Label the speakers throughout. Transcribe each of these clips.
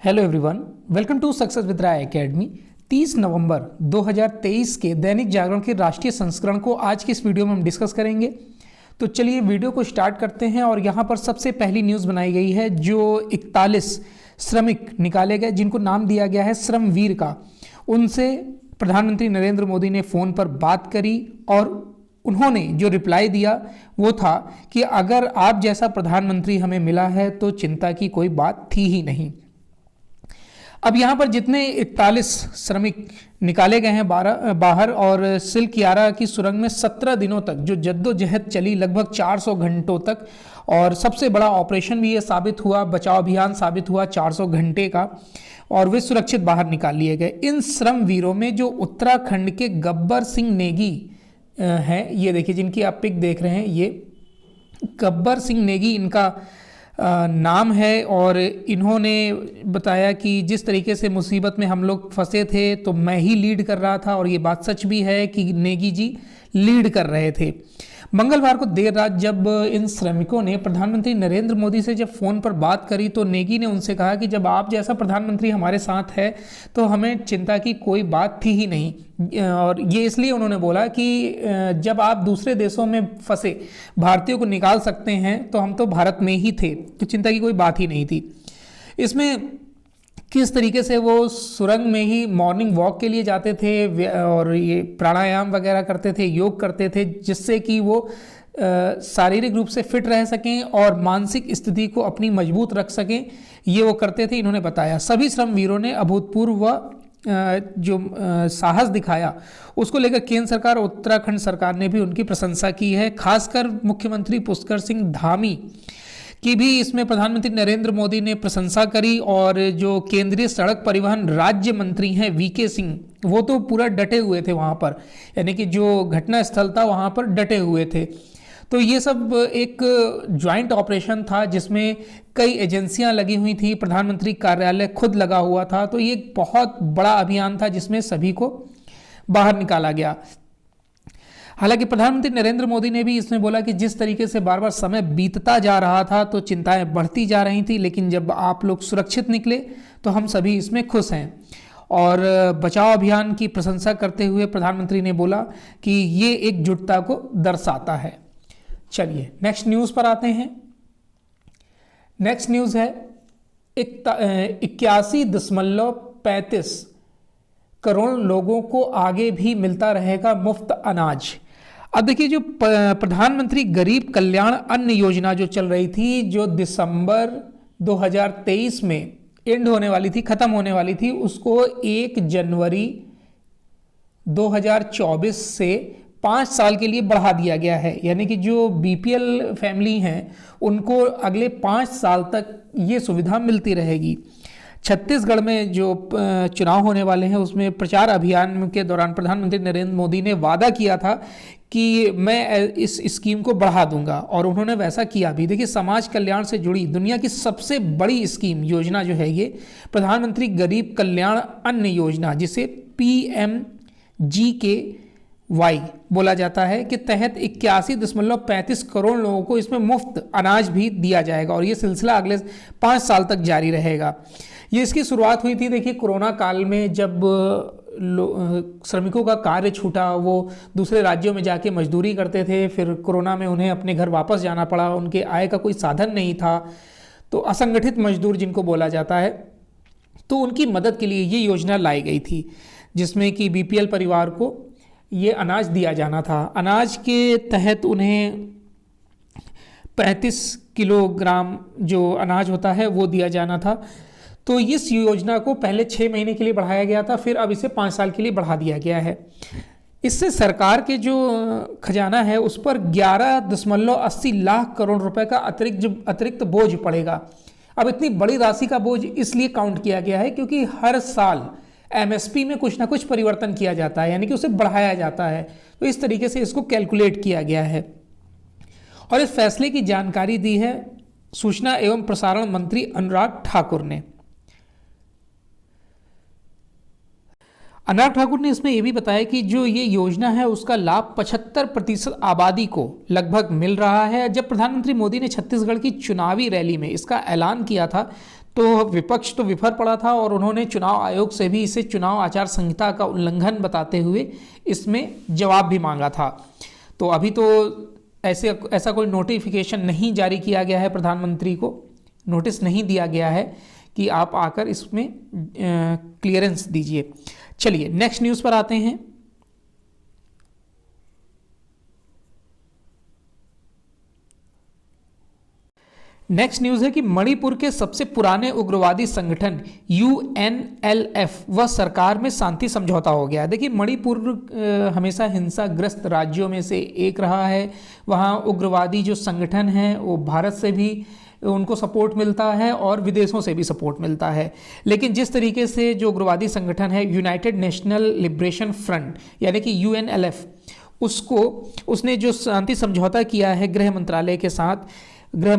Speaker 1: Hello everyone, welcome to success with Rai academy. 30 नवंबर 2023 के दैनिक जागरण के राष्ट्रीय संस्करण को आज की इस वीडियो में हम डिस्कस करेंगे। तो चलिए वीडियो को स्टार्ट करते हैं। और यहाँ पर सबसे पहली न्यूज़ बनाई गई है जो 41 श्रमिक निकाले गए जिनको नाम दिया गया है श्रमवीर का। उनसे प्रधानमंत्री नरेंद्र मोदी ने फ़ोन पर बात करी और उन्होंने जो रिप्लाई दिया वो था कि अगर आप जैसा प्रधानमंत्री हमें मिला है तो चिंता की कोई बात थी ही नहीं। अब यहाँ पर जितने 41 श्रमिक निकाले गए हैं बाहर और सिल्क यारा की सुरंग में 17 दिनों तक जो जद्दोजहद चली, लगभग 400 घंटों तक, और सबसे बड़ा ऑपरेशन भी ये साबित हुआ, बचाव अभियान साबित हुआ 400 घंटे का, और वे सुरक्षित बाहर निकाल लिए गए। इन श्रमवीरों में जो उत्तराखंड के गब्बर सिंह नेगी हैं, ये देखिए जिनकी आप पिक देख रहे हैं, ये गब्बर सिंह नेगी इनका नाम है। और इन्होंने बताया कि जिस तरीके से मुसीबत में हम लोग फंसे थे तो मैं ही लीड कर रहा था, और ये बात सच भी है कि नेगी जी लीड कर रहे थे। मंगलवार को देर रात जब इन श्रमिकों ने प्रधानमंत्री नरेंद्र मोदी से जब फ़ोन पर बात करी तो नेगी ने उनसे कहा कि जब आप जैसा प्रधानमंत्री हमारे साथ है तो हमें चिंता की कोई बात थी ही नहीं। और ये इसलिए उन्होंने बोला कि जब आप दूसरे देशों में फंसे भारतीयों को निकाल सकते हैं तो हम तो भारत में ही थे, तो चिंता की कोई बात ही नहीं थी। इसमें किस तरीके से वो सुरंग में ही मॉर्निंग वॉक के लिए जाते थे और ये प्राणायाम वगैरह करते थे, योग करते थे, जिससे कि वो शारीरिक रूप से फिट रह सकें और मानसिक स्थिति को अपनी मजबूत रख सकें, ये वो करते थे, इन्होंने बताया। सभी श्रमवीरों ने अभूतपूर्व जो साहस दिखाया उसको लेकर केंद्र सरकार और उत्तराखंड सरकार ने भी उनकी प्रशंसा की है। खासकर मुख्यमंत्री पुष्कर सिंह धामी की भी इसमें प्रधानमंत्री नरेंद्र मोदी ने प्रशंसा करी। और जो केंद्रीय सड़क परिवहन राज्य मंत्री हैं वीके सिंह, वो तो पूरा डटे हुए थे वहाँ पर, यानी कि जो घटना स्थल था वहाँ पर डटे हुए थे। तो ये सब एक ज्वाइंट ऑपरेशन था जिसमें कई एजेंसियां लगी हुई थी, प्रधानमंत्री कार्यालय खुद लगा हुआ था। तो ये एक बहुत बड़ा अभियान था जिसमें सभी को बाहर निकाला गया। हालांकि प्रधानमंत्री नरेंद्र मोदी ने भी इसमें बोला कि जिस तरीके से बार बार समय बीतता जा रहा था तो चिंताएं बढ़ती जा रही थी, लेकिन जब आप लोग सुरक्षित निकले तो हम सभी इसमें खुश हैं। और बचाव अभियान की प्रशंसा करते हुए प्रधानमंत्री ने बोला कि ये एकजुटता को दर्शाता है। चलिए नेक्स्ट न्यूज़ पर आते हैं। नेक्स्ट न्यूज़ है 81.35 करोड़ लोगों को आगे भी मिलता रहेगा मुफ्त अनाज। अब देखिए जो प्रधानमंत्री गरीब कल्याण अन्न योजना जो चल रही थी, जो दिसंबर 2023 में एंड होने वाली थी, ख़त्म होने वाली थी, उसको 1 जनवरी 2024 से 5 साल के लिए बढ़ा दिया गया है। यानी कि जो बीपीएल फैमिली हैं उनको अगले 5 साल तक ये सुविधा मिलती रहेगी। छत्तीसगढ़ में जो चुनाव होने वाले हैं उसमें प्रचार अभियान के दौरान प्रधानमंत्री नरेंद्र मोदी ने वादा किया था कि मैं इस स्कीम को बढ़ा दूंगा, और उन्होंने वैसा किया भी। देखिए समाज कल्याण से जुड़ी दुनिया की सबसे बड़ी स्कीम योजना जो है ये प्रधानमंत्री गरीब कल्याण अन्न योजना, जिसे PMGKY बोला जाता है, के तहत 81.35 करोड़ लोगों को इसमें मुफ्त अनाज भी दिया जाएगा। और ये सिलसिला अगले 5 साल तक जारी रहेगा। ये इसकी शुरुआत हुई थी देखिए कोरोना काल में, जब श्रमिकों का कार्य छूटा, वो दूसरे राज्यों में जाके मजदूरी करते थे, फिर कोरोना में उन्हें अपने घर वापस जाना पड़ा, उनके आय का कोई साधन नहीं था, तो असंगठित मजदूर जिनको बोला जाता है, तो उनकी मदद के लिए ये योजना लाई गई थी जिसमें कि बीपीएल परिवार को ये अनाज दिया जाना था। अनाज के तहत उन्हें 35 किलोग्राम जो अनाज होता है वो दिया जाना था। तो इस योजना को पहले 6 महीने के लिए बढ़ाया गया था, फिर अब इसे 5 साल के लिए बढ़ा दिया गया है। इससे सरकार के जो खजाना है उस पर 11.80 लाख करोड़ रुपए का अतिरिक्त बोझ पड़ेगा। अब इतनी बड़ी राशि का बोझ इसलिए काउंट किया गया है क्योंकि हर साल एमएसपी में कुछ ना कुछ परिवर्तन किया जाता है, यानी कि उसे बढ़ाया जाता है। तो इस तरीके से इसको कैलकुलेट किया गया है। और इस फैसले की जानकारी दी है सूचना एवं प्रसारण मंत्री अनुराग ठाकुर ने। अनुराग ठाकुर ने इसमें यह भी बताया कि जो ये योजना है उसका लाभ 75% आबादी को लगभग मिल रहा है। जब प्रधानमंत्री मोदी ने छत्तीसगढ़ की चुनावी रैली में इसका ऐलान किया था तो विपक्ष तो विफर पड़ा था और उन्होंने चुनाव आयोग से भी इसे चुनाव आचार संहिता का उल्लंघन बताते हुए इसमें जवाब भी मांगा था। तो अभी तो ऐसा कोई नोटिफिकेशन नहीं जारी किया गया है, प्रधानमंत्री को नोटिस नहीं दिया गया है कि आप आकर इसमें क्लियरेंस दीजिए। चलिए नेक्स्ट न्यूज़ पर आते हैं। नेक्स्ट न्यूज़ है कि मणिपुर के सबसे पुराने उग्रवादी संगठन UNLF व सरकार में शांति समझौता हो गया। देखिए मणिपुर हमेशा हिंसाग्रस्त राज्यों में से एक रहा है। वहाँ उग्रवादी जो संगठन हैं वो भारत से भी उनको सपोर्ट मिलता है और विदेशों से भी सपोर्ट मिलता है। लेकिन जिस तरीके से जो उग्रवादी संगठन है यूनाइटेड नेशनल लिबरेशन फ्रंट यानी कि UNLF, उसने जो शांति समझौता किया है गृह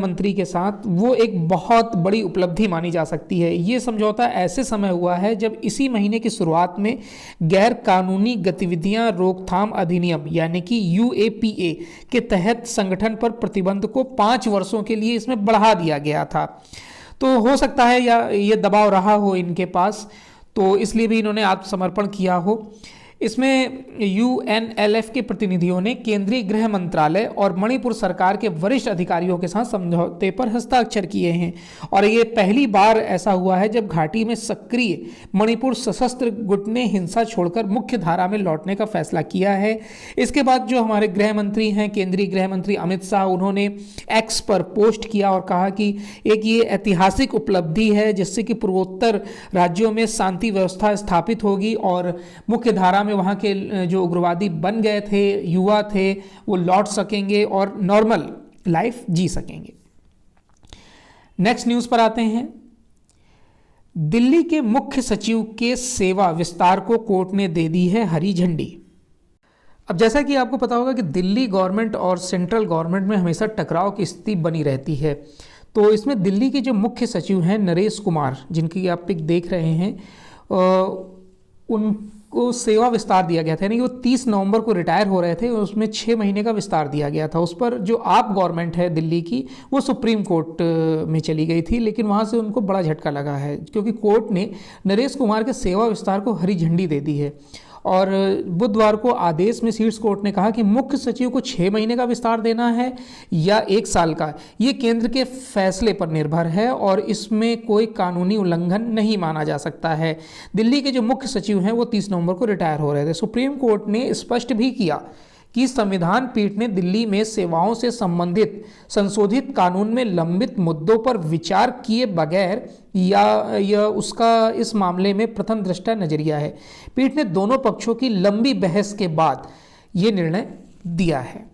Speaker 1: मंत्री के साथ, वो एक बहुत बड़ी उपलब्धि मानी जा सकती है। ये समझौता ऐसे समय हुआ है जब इसी महीने की शुरुआत में गैर कानूनी गतिविधियां रोकथाम अधिनियम यानी कि UAPA के तहत संगठन पर प्रतिबंध को 5 वर्षों के लिए इसमें बढ़ा दिया गया था। तो हो सकता है या ये दबाव रहा हो इनके पास, तो इसलिए भी इन्होंने आत्मसमर्पण किया हो। इसमें UNLF के प्रतिनिधियों ने केंद्रीय गृह मंत्रालय और मणिपुर सरकार के वरिष्ठ अधिकारियों के साथ समझौते पर हस्ताक्षर किए हैं और ये पहली बार ऐसा हुआ है जब घाटी में सक्रिय मणिपुर सशस्त्र गुट ने हिंसा छोड़कर मुख्य धारा में लौटने का फैसला किया है। इसके बाद जो हमारे गृह मंत्री हैं, केंद्रीय गृह मंत्री अमित शाह, उन्होंने एक्स पर पोस्ट किया और कहा कि एक ये ऐतिहासिक उपलब्धि है जिससे कि पूर्वोत्तर राज्यों में शांति व्यवस्था स्थापित होगी और मुख्य धारा में वहाँ के जो उग्रवादी बन गए थे, युवा थे, वो लौट सकेंगे और नॉर्मल लाइफ जी सकेंगे। नेक्स्ट न्यूज़ पर आते हैं। दिल्ली के मुख्य सचिव के सेवा विस्तार को कोर्ट ने दे दी है हरी झंडी। अब जैसा कि आपको पता होगा कि दिल्ली गवर्नमेंट और सेंट्रल गवर्नमेंट में हमेशा टकराव की स्थिति बनी रहती है। तो इसमें दिल्ली के जो मुख्य सचिव हैं नरेश कुमार, जिनकी आप पिक देख रहे हैं, उनको सेवा विस्तार दिया गया था, यानी कि वो 30 नवंबर को रिटायर हो रहे थे, उसमें 6 महीने का विस्तार दिया गया था। उस पर जो आप गवर्नमेंट है दिल्ली की, वो सुप्रीम कोर्ट में चली गई थी, लेकिन वहाँ से उनको बड़ा झटका लगा है क्योंकि कोर्ट ने नरेश कुमार के सेवा विस्तार को हरी झंडी दे दी है। और बुधवार को आदेश में शीर्ष कोर्ट ने कहा कि मुख्य सचिव को 6 महीने का विस्तार देना है या 1 साल का, ये केंद्र के फैसले पर निर्भर है और इसमें कोई कानूनी उल्लंघन नहीं माना जा सकता है। दिल्ली के जो मुख्य सचिव हैं वो 30 नवंबर को रिटायर हो रहे थे। सुप्रीम कोर्ट ने स्पष्ट भी किया कि संविधान पीठ ने दिल्ली में सेवाओं से संबंधित संशोधित कानून में लंबित मुद्दों पर विचार किए बगैर या उसका इस मामले में प्रथम दृष्टया नजरिया है। पीठ ने दोनों पक्षों की लंबी बहस के बाद ये निर्णय दिया है।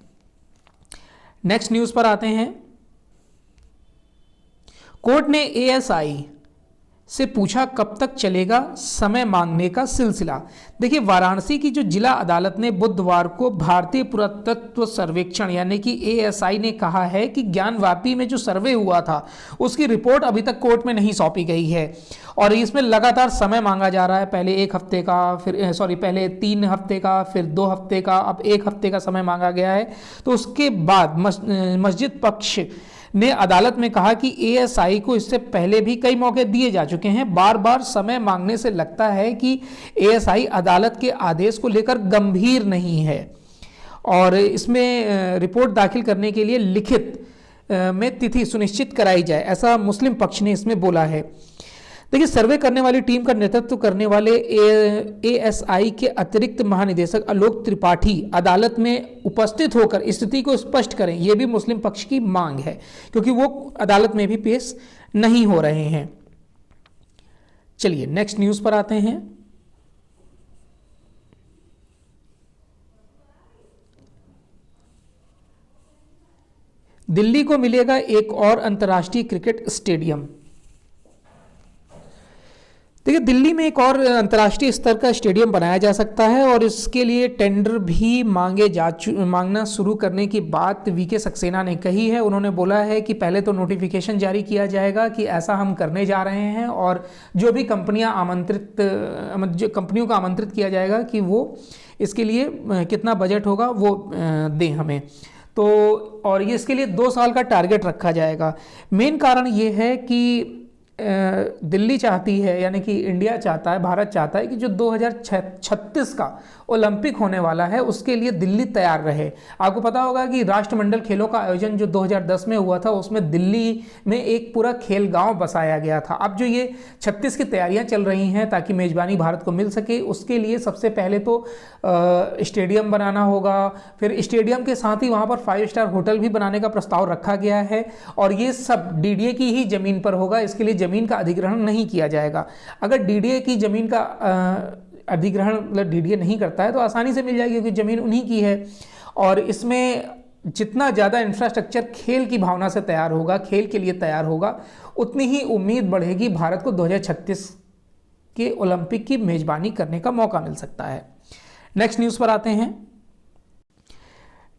Speaker 1: नेक्स्ट न्यूज़ पर आते हैं। कोर्ट ने ASI से पूछा कब तक चलेगा समय मांगने का सिलसिला। देखिए वाराणसी की जो जिला अदालत ने बुधवार को भारतीय पुरातत्व सर्वेक्षण यानी कि ASI ने कहा है कि ज्ञानवापी में जो सर्वे हुआ था उसकी रिपोर्ट अभी तक कोर्ट में नहीं सौंपी गई है और इसमें लगातार समय मांगा जा रहा है। पहले 1 हफ्ते का, पहले 3 हफ्ते का, फिर 2 हफ्ते का, अब 1 हफ्ते का समय मांगा गया है। तो उसके बाद मस्जिद पक्ष ने अदालत में कहा कि ASI को इससे पहले भी कई मौके दिए जा चुके हैं। बार बार समय मांगने से लगता है कि ASI अदालत के आदेश को लेकर गंभीर नहीं है और इसमें रिपोर्ट दाखिल करने के लिए लिखित में तिथि सुनिश्चित कराई जाए, ऐसा मुस्लिम पक्ष ने इसमें बोला है। देखिए सर्वे करने वाली टीम का नेतृत्व करने वाले ASI के अतिरिक्त महानिदेशक आलोक त्रिपाठी अदालत में उपस्थित होकर स्थिति को स्पष्ट करें, यह भी मुस्लिम पक्ष की मांग है क्योंकि वो अदालत में भी पेश नहीं हो रहे हैं। चलिए नेक्स्ट न्यूज़ पर आते हैं। दिल्ली को मिलेगा एक और अंतर्राष्ट्रीय क्रिकेट स्टेडियम। देखिए दिल्ली में एक और अंतर्राष्ट्रीय स्तर का स्टेडियम बनाया जा सकता है और इसके लिए टेंडर भी मांगना शुरू करने की बात VK सक्सेना ने कही है। उन्होंने बोला है कि पहले तो नोटिफिकेशन जारी किया जाएगा कि ऐसा हम करने जा रहे हैं और जो भी कंपनियों को आमंत्रित किया जाएगा कि वो इसके लिए कितना बजट होगा वो दें हमें। तो और ये इसके लिए 2 साल का टारगेट रखा जाएगा। मेन कारण ये है कि दिल्ली चाहती है, यानी कि इंडिया चाहता है, भारत चाहता है कि जो 2036 का ओलंपिक होने वाला है उसके लिए दिल्ली तैयार रहे। आपको पता होगा कि राष्ट्रमंडल खेलों का आयोजन जो 2010 में हुआ था उसमें दिल्ली में एक पूरा खेल गांव बसाया गया था। अब जो ये 36 की तैयारियां चल रही हैं ताकि मेज़बानी भारत को मिल सके, उसके लिए सबसे पहले तो स्टेडियम बनाना होगा, फिर स्टेडियम के साथ ही वहाँ पर 5 स्टार होटल भी बनाने का प्रस्ताव रखा गया है और ये सब डीडीए की ही ज़मीन पर होगा। इसके लिए ज़मीन का अधिग्रहण नहीं किया जाएगा। अगर डीडीए की ज़मीन का अधिग्रहण मतलब डीडीए नहीं करता है तो आसानी से मिल जाएगी क्योंकि ज़मीन उन्हीं की है। और इसमें जितना ज़्यादा इंफ्रास्ट्रक्चर खेल की भावना से तैयार होगा, खेल के लिए तैयार होगा, उतनी ही उम्मीद बढ़ेगी भारत को 2036 के ओलंपिक की मेज़बानी करने का मौका मिल सकता है। नेक्स्ट न्यूज़ पर आते हैं।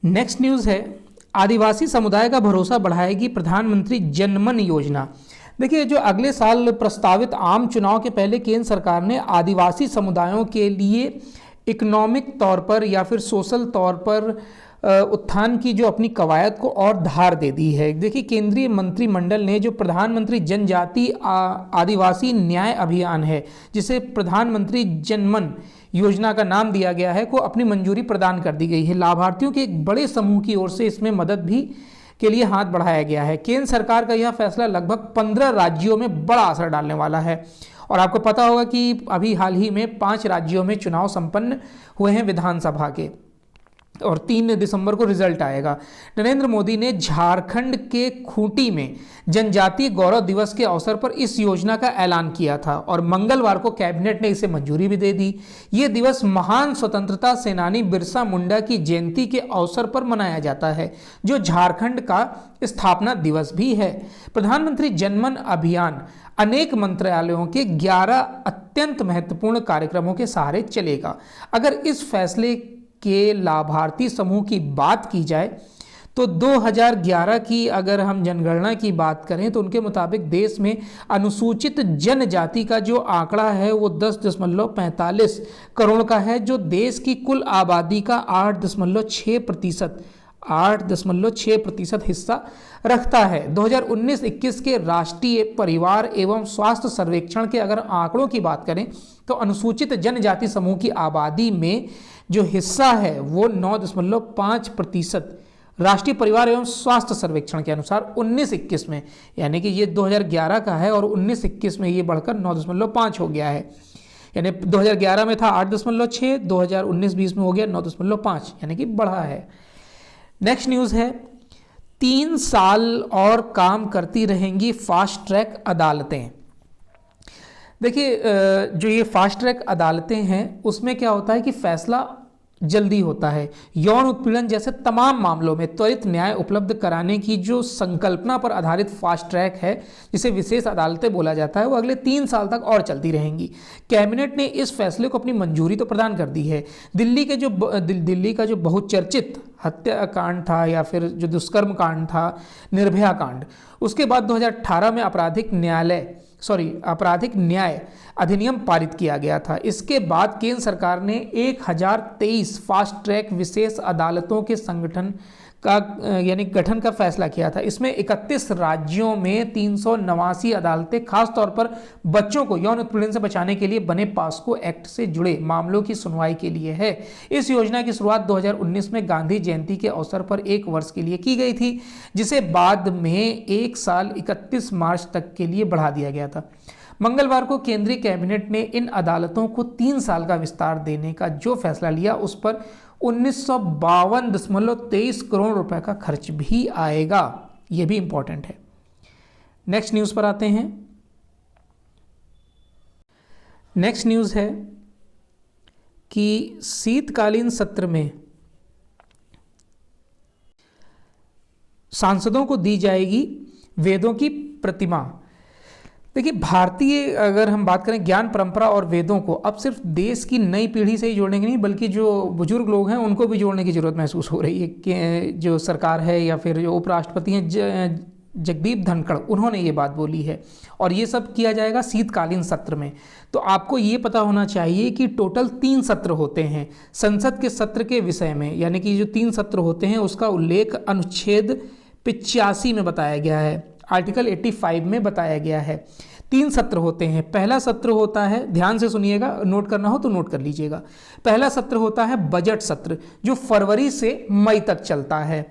Speaker 1: नेक्स्ट न्यूज़ है आदिवासी समुदाय का भरोसा बढ़ाएगी प्रधानमंत्री जनमन योजना। देखिए, जो अगले साल प्रस्तावित आम चुनाव के पहले केंद्र सरकार ने आदिवासी समुदायों के लिए इकोनॉमिक तौर पर या फिर सोशल तौर पर उत्थान की जो अपनी कवायद को और धार दे दी है। देखिए, केंद्रीय मंत्रिमंडल ने जो प्रधानमंत्री जनजाति आदिवासी न्याय अभियान है, जिसे प्रधानमंत्री जनमन योजना का नाम दिया गया है, को अपनी मंजूरी प्रदान कर दी गई है। लाभार्थियों के एक बड़े समूह की ओर से इसमें मदद भी के लिए हाथ बढ़ाया गया है। केंद्र सरकार का यह फैसला लगभग 15 राज्यों में बड़ा असर डालने वाला है। और आपको पता होगा कि अभी हाल ही में 5 राज्यों में चुनाव संपन्न हुए हैं विधानसभा के, और 3 दिसंबर को रिजल्ट आएगा। नरेंद्र मोदी ने झारखंड के खूंटी में जनजातीय गौरव दिवस के अवसर पर इस योजना का ऐलान किया था और मंगलवार को कैबिनेट ने इसे मंजूरी भी दे दी। ये दिवस महान स्वतंत्रता सेनानी बिरसा मुंडा की जयंती के अवसर पर मनाया जाता है, जो झारखंड का स्थापना दिवस भी है। प्रधानमंत्री जनमन अभियान अनेक मंत्रालयों के 11 अत्यंत महत्वपूर्ण कार्यक्रमों के सहारे चलेगा। अगर इस फैसले के लाभार्थी समूह की बात की जाए तो 2011 की अगर हम जनगणना की बात करें तो उनके मुताबिक देश में अनुसूचित जनजाति का जो आंकड़ा है वो 10.45 करोड़ का है, जो देश की कुल आबादी का 8.6% हिस्सा रखता है। 2019-21 के राष्ट्रीय परिवार एवं स्वास्थ्य सर्वेक्षण के अगर आंकड़ों की बात करें तो अनुसूचित जनजाति समूह की आबादी में जो हिस्सा है वो 9.5% राष्ट्रीय परिवार एवं स्वास्थ्य सर्वेक्षण के अनुसार 19-21 में, यानी कि ये 2011 का है और 19-21 में ये बढ़कर 9.5 हो गया है। यानी 2011 में था 8.6, 2019-20 में हो गया 9.5, यानी कि बढ़ा है। नेक्स्ट न्यूज़ है 3 साल और काम करती रहेंगी फास्ट ट्रैक अदालतें। देखिए, जो ये फास्ट ट्रैक अदालतें हैं उसमें क्या होता है कि फैसला जल्दी होता है। यौन उत्पीड़न जैसे तमाम मामलों में त्वरित न्याय उपलब्ध कराने की जो संकल्पना पर आधारित फास्ट ट्रैक है, जिसे विशेष अदालतें बोला जाता है, वो अगले 3 साल तक और चलती रहेंगी। कैबिनेट ने इस फैसले को अपनी मंजूरी तो प्रदान कर दी है। दिल्ली का जो बहुचर्चित हत्याकांड था या फिर जो दुष्कर्म कांड था, निर्भया कांड, उसके बाद 2018 में आपराधिक न्याय अधिनियम पारित किया गया था। इसके बाद केंद्र सरकार ने 1023 फास्ट ट्रैक विशेष अदालतों के गठन का फैसला किया था। इसमें 31 राज्यों में 389 अदालतें खासतौर पर बच्चों को यौन उत्पीड़न से बचाने के लिए बने पॉस्को एक्ट से जुड़े मामलों की सुनवाई के लिए है। इस योजना की शुरुआत 2019 में गांधी जयंती के अवसर पर 1 वर्ष के लिए की गई थी, जिसे बाद में 1 साल 31 मार्च तक के लिए बढ़ा दिया गया था। मंगलवार को केंद्रीय कैबिनेट ने इन अदालतों को 3 साल का विस्तार देने का जो फैसला लिया उस पर 1952.23 करोड़ रुपए का खर्च भी आएगा। यह भी इंपॉर्टेंट है। नेक्स्ट न्यूज़ पर आते हैं। नेक्स्ट न्यूज़ है कि शीतकालीन सत्र में सांसदों को दी जाएगी वेदों की प्रतिमा। देखिए, भारतीय अगर हम बात करें ज्ञान परंपरा और वेदों को अब सिर्फ देश की नई पीढ़ी से ही जोड़ने की नहीं, बल्कि जो बुजुर्ग लोग हैं उनको भी जोड़ने की ज़रूरत महसूस हो रही है कि जो सरकार है या फिर जो उपराष्ट्रपति हैं जगदीप धनखड़, उन्होंने ये बात बोली है। और ये सब किया जाएगा शीतकालीन सत्र में। तो आपको ये पता होना चाहिए कि टोटल 3 सत्र होते हैं संसद के सत्र के विषय में, यानी कि जो 3 सत्र होते हैं उसका उल्लेख अनुच्छेद 85 में बताया गया है, आर्टिकल 85 में बताया गया है। 3 सत्र होते हैं। पहला सत्र होता है, ध्यान से सुनिएगा, नोट करना हो तो नोट कर लीजिएगा। पहला सत्र होता है बजट सत्र, जो फरवरी से मई तक चलता है।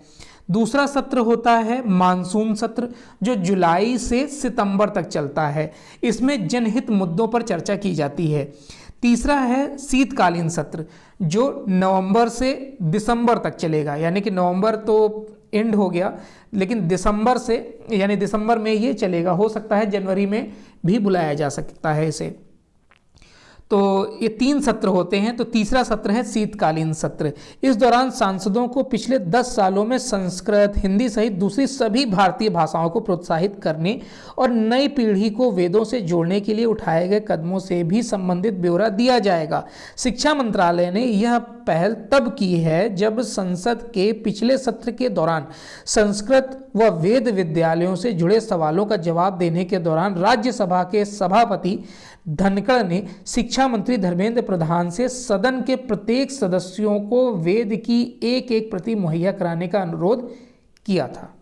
Speaker 1: दूसरा सत्र होता है मानसून सत्र, जो जुलाई से सितंबर तक चलता है। इसमें जनहित मुद्दों पर चर्चा की जाती है। तीसरा है शीतकालीन सत्र, जो नवंबर से दिसंबर तक चलेगा, यानी कि नवंबर तो एंड हो गया, लेकिन दिसंबर से, यानी दिसंबर में ये चलेगा। हो सकता है जनवरी में भी बुलाया जा सकता है इसे। तो ये 3 सत्र होते हैं। तो तीसरा सत्र है शीतकालीन सत्र। इस दौरान सांसदों को पिछले 10 सालों में संस्कृत, हिंदी सहित दूसरी सभी भारतीय भाषाओं को प्रोत्साहित करने और नई पीढ़ी को वेदों से जोड़ने के लिए उठाए गए कदमों से भी संबंधित ब्यौरा दिया जाएगा। शिक्षा मंत्रालय ने यह पहल तब की है जब संसद के पिछले सत्र के दौरान संस्कृत व वेद विद्यालयों से जुड़े सवालों का जवाब देने के दौरान राज्यसभा के सभापति धनखड़ ने शिक्षा मंत्री धर्मेंद्र प्रधान से सदन के प्रत्येक सदस्यों को वेद की एक एक प्रति मुहैया कराने का अनुरोध किया था।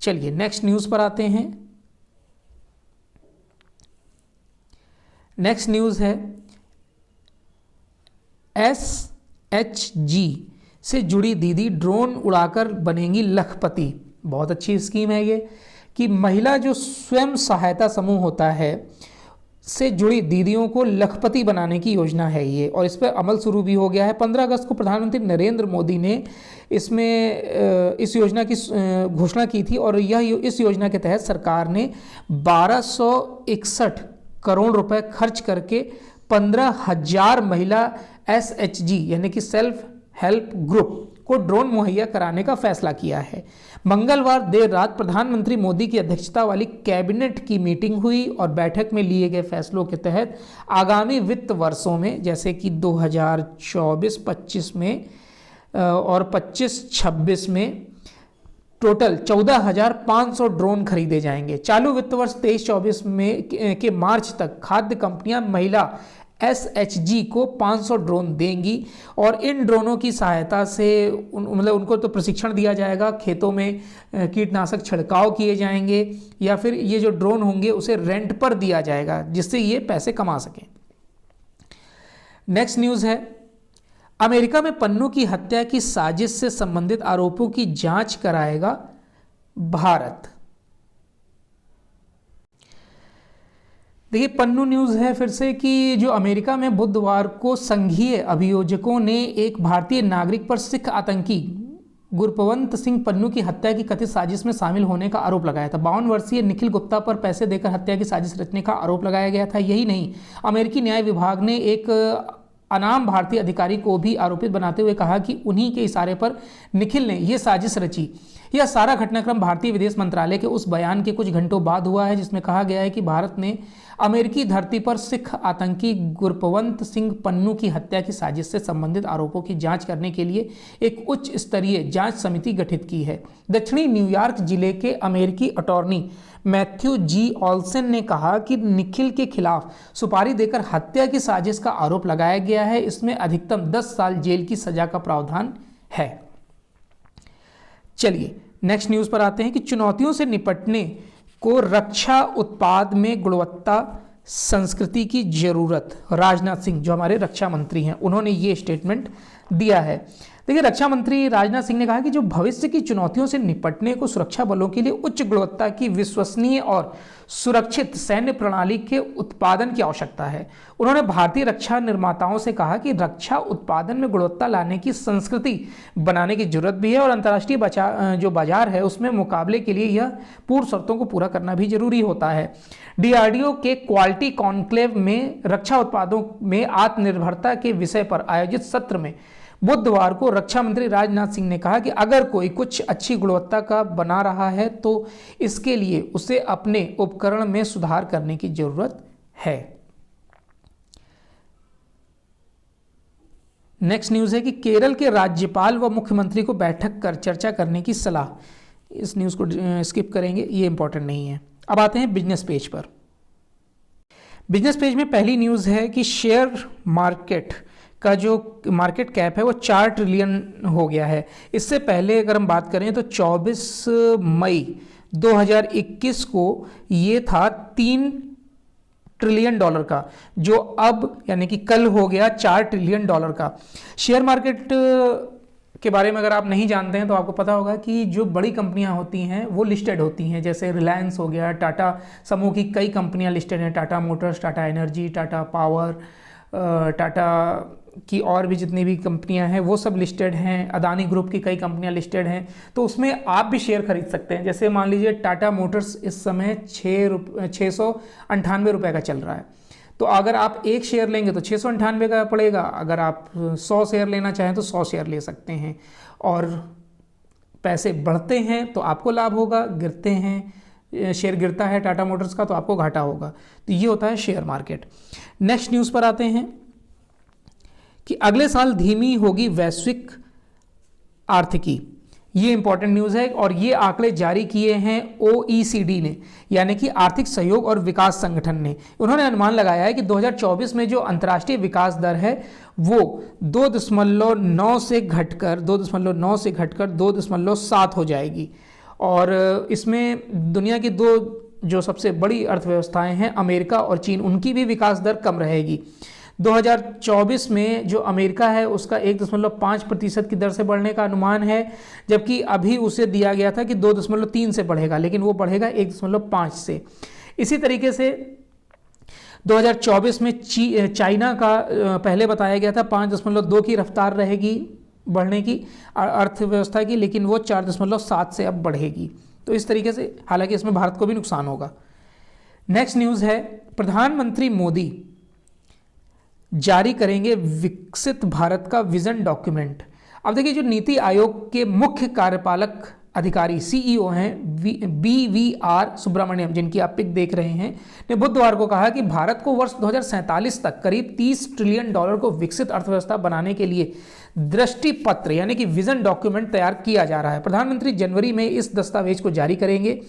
Speaker 1: चलिए नेक्स्ट न्यूज पर आते हैं। नेक्स्ट न्यूज है SHG से जुड़ी दीदी ड्रोन उड़ाकर बनेंगी लखपति। बहुत अच्छी स्कीम है ये, कि महिला जो स्वयं सहायता समूह होता है से जुड़ी दीदियों को लखपति बनाने की योजना है ये, और इस पर अमल शुरू भी हो गया है। 15 अगस्त को प्रधानमंत्री नरेंद्र मोदी ने इस योजना की घोषणा की थी, और इस योजना के तहत सरकार ने 1261 करोड़ रुपए खर्च करके 15,000 महिला SHG यानी कि सेल्फ हेल्प ग्रुप को ड्रोन मुहैया कराने का फैसला किया है। मंगलवार देर रात प्रधानमंत्री मोदी की अध्यक्षता वाली कैबिनेट की मीटिंग हुई और बैठक में लिए गए फैसलों के तहत आगामी वित्त वर्षों में, जैसे कि 2024-25 में और 25-26 में टोटल 14,500 ड्रोन खरीदे जाएंगे। चालू वित्त वर्ष 23-24 में के मार्च तक खाद्य कंपनियां महिला SHG को 500 ड्रोन देंगी, और इन ड्रोनों की सहायता से उनको तो प्रशिक्षण दिया जाएगा, खेतों में कीटनाशक छिड़काव किए जाएंगे, या फिर ये जो ड्रोन होंगे उसे रेंट पर दिया जाएगा जिससे ये पैसे कमा सकें। नेक्स्ट न्यूज़ है, अमेरिका में पन्नू की हत्या की साजिश से संबंधित आरोपों की जांच कराएगा भारत। देखिए पन्नू न्यूज़ है फिर से, कि जो अमेरिका में बुधवार को संघीय अभियोजकों ने एक भारतीय नागरिक पर सिख आतंकी गुरपवंत सिंह पन्नू की हत्या की कथित साजिश में शामिल होने का आरोप लगाया था। 52 वर्षीय निखिल गुप्ता पर पैसे देकर हत्या की साजिश रचने का आरोप लगाया गया था। यही नहीं, अमेरिकी न्याय विभाग ने एक अनाम भारतीय अधिकारी को भी आरोपित बनाते हुए कहा कि उन्हीं के इशारे पर निखिल ने यह साजिश रची। यह सारा घटनाक्रम भारतीय विदेश मंत्रालय के उस बयान के कुछ घंटों बाद हुआ है जिसमें कहा गया है कि भारत ने अमेरिकी धरती पर सिख आतंकी गुरपवंत सिंह पन्नू की हत्या की साजिश से संबंधित आरोपों की जांच करने के लिए एक उच्च स्तरीय जांच समिति गठित की है। दक्षिणी न्यूयॉर्क जिले के अमेरिकी अटॉर्नी मैथ्यू जी ऑल्सन ने कहा कि निखिल के खिलाफ सुपारी देकर हत्या की साजिश का आरोप लगाया गया है। इसमें अधिकतम 10 साल जेल की सजा का प्रावधान है। चलिए नेक्स्ट न्यूज़ पर आते हैं कि चुनौतियों से निपटने को रक्षा उत्पाद में गुणवत्ता संस्कृति की जरूरत। राजनाथ सिंह जो हमारे रक्षा मंत्री हैं, उन्होंने ये स्टेटमेंट दिया है। देखिए रक्षा मंत्री राजनाथ सिंह ने कहा कि जो भविष्य की चुनौतियों से निपटने को सुरक्षा बलों के लिए उच्च गुणवत्ता की विश्वसनीय और सुरक्षित सैन्य प्रणाली के उत्पादन की आवश्यकता है। उन्होंने भारतीय रक्षा निर्माताओं से कहा कि रक्षा उत्पादन में गुणवत्ता लाने की संस्कृति बनाने की जरूरत भी है और अंतर्राष्ट्रीय जो बाजार है उसमें मुकाबले के लिए यह पूर्व शर्तों को पूरा करना भी जरूरी होता है। DRDO के क्वालिटी कॉन्क्लेव में रक्षा उत्पादों में आत्मनिर्भरता के विषय पर आयोजित सत्र में बुधवार को रक्षा मंत्री राजनाथ सिंह ने कहा कि अगर कोई कुछ अच्छी गुणवत्ता का बना रहा है तो इसके लिए उसे अपने उपकरण में सुधार करने की जरूरत है। नेक्स्ट न्यूज़ है कि केरल के राज्यपाल व मुख्यमंत्री को बैठक कर चर्चा करने की सलाह। इस न्यूज़ को स्किप करेंगे, ये इंपॉर्टेंट नहीं है। अब आते हैं बिजनेस पेज पर। बिजनेस पेज में पहली न्यूज़ है कि शेयर मार्केट का जो मार्केट कैप है वो 4 ट्रिलियन हो गया है। इससे पहले अगर हम बात करें तो 24 मई 2021 को ये था 3 ट्रिलियन डॉलर का, जो अब यानी कि कल हो गया 4 ट्रिलियन डॉलर का। शेयर मार्केट के बारे में अगर आप नहीं जानते हैं तो आपको पता होगा कि जो बड़ी कंपनियां होती हैं वो लिस्टेड होती हैं, जैसे रिलायंस हो गया, टाटा समूह की कई कंपनियां लिस्टेड हैं, Tata Motors, Tata energy, Tata power, Tata की और भी जितनी भी कंपनियां हैं वो सब लिस्टेड हैं, अदानी ग्रुप की कई कंपनियां लिस्टेड हैं, तो उसमें आप भी शेयर खरीद सकते हैं। जैसे मान लीजिए टाटा मोटर्स इस समय 698 रुपये का चल रहा है, तो अगर आप एक शेयर लेंगे तो 698 का पड़ेगा, अगर आप 100 शेयर लेना चाहें तो 100 शेयर ले सकते हैं, और पैसे बढ़ते हैं तो आपको लाभ होगा, गिरते हैं, शेयर गिरता है टाटा मोटर्स का तो आपको घाटा होगा। तो ये होता है शेयर मार्केट। नेक्स्ट न्यूज़ पर आते हैं कि अगले साल धीमी होगी वैश्विक आर्थिकी। ये इंपॉर्टेंट न्यूज़ है और ये आंकड़े जारी किए हैं OECD ने, यानी कि आर्थिक सहयोग और विकास संगठन ने। उन्होंने अनुमान लगाया है कि 2024 में जो अंतर्राष्ट्रीय विकास दर है वो 2.9 से घटकर 2.7 हो जाएगी, और इसमें दुनिया की दो जो सबसे बड़ी अर्थव्यवस्थाएं हैं अमेरिका और चीन, उनकी भी विकास दर कम रहेगी। 2024 में जो अमेरिका है उसका 1.5% की दर से बढ़ने का अनुमान है, जबकि अभी उसे दिया गया था कि 2.3 से बढ़ेगा, लेकिन वो बढ़ेगा 1.5 से। इसी तरीके से 2024 में चाइना का पहले बताया गया था 5.2 की रफ्तार रहेगी बढ़ने की अर्थव्यवस्था की, लेकिन वो 4.7 से अब बढ़ेगी। तो इस तरीके से, हालांकि इसमें भारत को भी नुकसान होगा। नेक्स्ट न्यूज़ है, प्रधानमंत्री मोदी जारी करेंगे विकसित भारत का विजन डॉक्यूमेंट। अब देखिए, जो नीति आयोग के मुख्य कार्यपालक अधिकारी CEO हैं BVR सुब्रमण्यम, जिनकी आप पिक देख रहे हैं, ने बुधवार को कहा कि भारत को वर्ष 2047 तक करीब 30 ट्रिलियन डॉलर को विकसित अर्थव्यवस्था बनाने के लिए दृष्टि पत्र यानी कि विजन डॉक्यूमेंट तैयार किया जा रहा है। प्रधानमंत्री जनवरी में इस दस्तावेज को जारी करेंगे।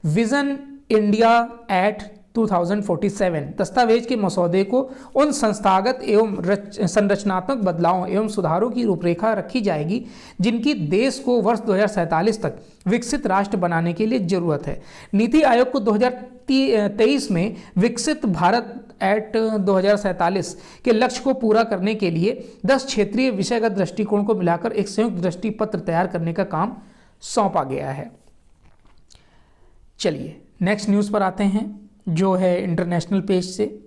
Speaker 1: विजन इंडिया एट 2047 दस्तावेज के मसौदे को उन संस्थागत एवं संरचनात्मक बदलावों एवं सुधारों की रूपरेखा रखी जाएगी जिनकी देश को वर्ष 2047 तक विकसित राष्ट्र बनाने के लिए जरूरत है। नीति आयोग को 2023 में विकसित भारत एट 2047 के लक्ष्य को पूरा करने के लिए 10 क्षेत्रीय विषयगत दृष्टिकोण को मिलाकर एक संयुक्त दृष्टि पत्र तैयार करने का काम सौंपा गया है। चलिए नेक्स्ट न्यूज़ पर आते हैं, जो है इंटरनेशनल पेज से।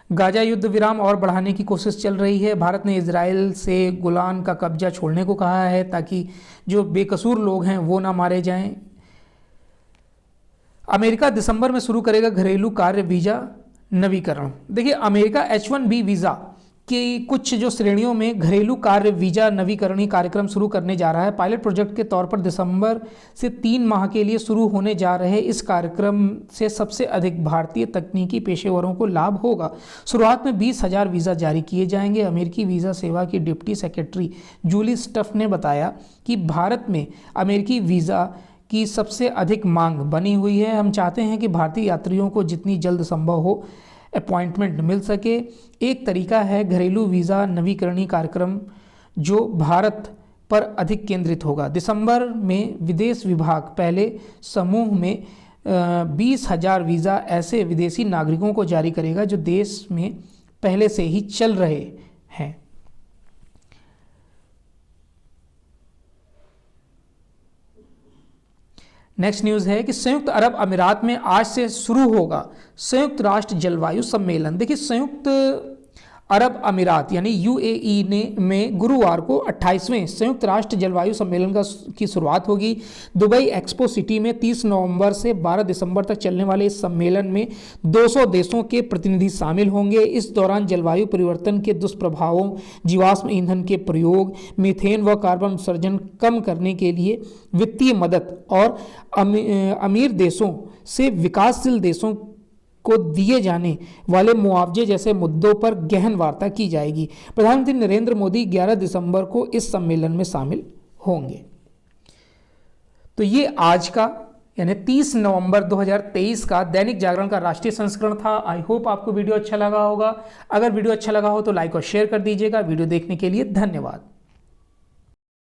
Speaker 1: गाजा युद्ध विराम और बढ़ाने की कोशिश चल रही है। भारत ने इजराइल से गोलान का कब्जा छोड़ने को कहा है ताकि जो बेकसूर लोग हैं वो ना मारे जाएं। अमेरिका दिसंबर में शुरू करेगा घरेलू कार्य वीज़ा नवीकरण। देखिए, अमेरिका H1B वीज़ा की कुछ जो श्रेणियों में घरेलू कार्य वीज़ा नवीकरणीय कार्यक्रम शुरू करने जा रहा है। पायलट प्रोजेक्ट के तौर पर दिसंबर से 3 माह के लिए शुरू होने जा रहे इस कार्यक्रम से सबसे अधिक भारतीय तकनीकी पेशेवरों को लाभ होगा। शुरुआत में 20,000 वीज़ा जारी किए जाएंगे। अमेरिकी वीज़ा सेवा की डिप्टी सेक्रेटरी जूली स्टफ ने बताया कि भारत में अमेरिकी वीज़ा की सबसे अधिक मांग बनी हुई है। हम चाहते हैं कि भारतीय यात्रियों को जितनी जल्द संभव हो अपॉइंटमेंट मिल सके। एक तरीका है घरेलू वीज़ा नवीकरणीय कार्यक्रम जो भारत पर अधिक केंद्रित होगा। दिसंबर में विदेश विभाग पहले समूह में 20,000 वीज़ा ऐसे विदेशी नागरिकों को जारी करेगा जो देश में पहले से ही चल रहे हैं। नेक्स्ट न्यूज़ है कि संयुक्त अरब अमीरात में आज से शुरू होगा संयुक्त राष्ट्र जलवायु सम्मेलन। देखिए, संयुक्त अरब अमीरात यानी UAE में गुरुवार को 28वें संयुक्त राष्ट्र जलवायु सम्मेलन की शुरुआत होगी। दुबई एक्सपो सिटी में 30 नवंबर से 12 दिसंबर तक चलने वाले इस सम्मेलन में 200 देशों के प्रतिनिधि शामिल होंगे। इस दौरान जलवायु परिवर्तन के दुष्प्रभावों, जीवाश्म ईंधन के प्रयोग, मीथेन व कार्बन उत्सर्जन कम करने के लिए वित्तीय मदद और अमीर देशों से विकासशील देशों को दिए जाने वाले मुआवजे जैसे मुद्दों पर गहन वार्ता की जाएगी। प्रधानमंत्री नरेंद्र मोदी 11 दिसंबर को इस सम्मेलन में शामिल होंगे। तो ये आज का यानी 30 नवंबर 2023 का दैनिक जागरण का राष्ट्रीय संस्करण था। आई होप आपको वीडियो अच्छा लगा होगा। अगर वीडियो अच्छा लगा हो तो लाइक और शेयर कर दीजिएगा। वीडियो देखने के लिए धन्यवाद।